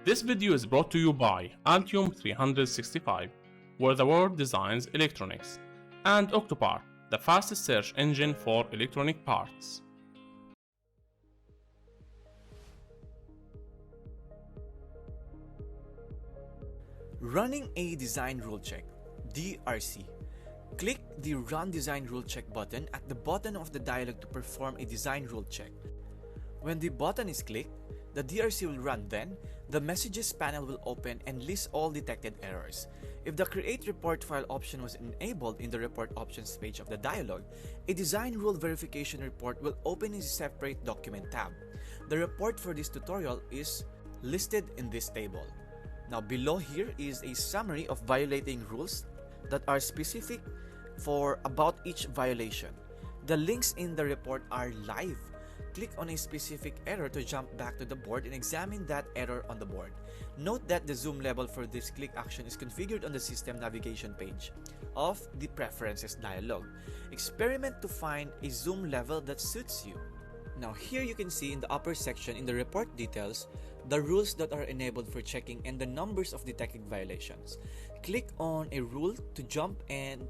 This video is brought to you by Altium 365, where the world designs electronics, and Octopart, the fastest search engine for electronic parts. Running a design rule check, DRC. Click the Run Design Rule Check button at the bottom of the dialog to perform a design rule check. When the button is clicked, the DRC will run. Then, the Messages panel will open and list all detected errors. If the Create Report File option was enabled in the Report Options page of the dialog, a Design Rule Verification report will open in a separate document tab. The report for this tutorial is listed in this table. Now below here is a summary of violating rules that are specific for about each violation. The links in the report are live. Click on a specific error to jump back to the board and examine that error on the board. Note that the zoom level for this click action is configured on the system navigation page of the preferences dialog. Experiment to find a zoom level that suits you. Now here you can see in the upper section in the report details the rules that are enabled for checking and the numbers of detected violations. Click on a rule to jump and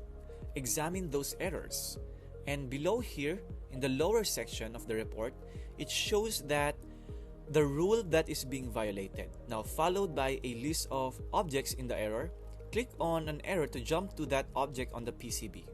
examine those errors. And below here in the lower section of the report, it shows that the rule that is being violated. Now followed by a list of objects in the error, click on an error to jump to that object on the PCB.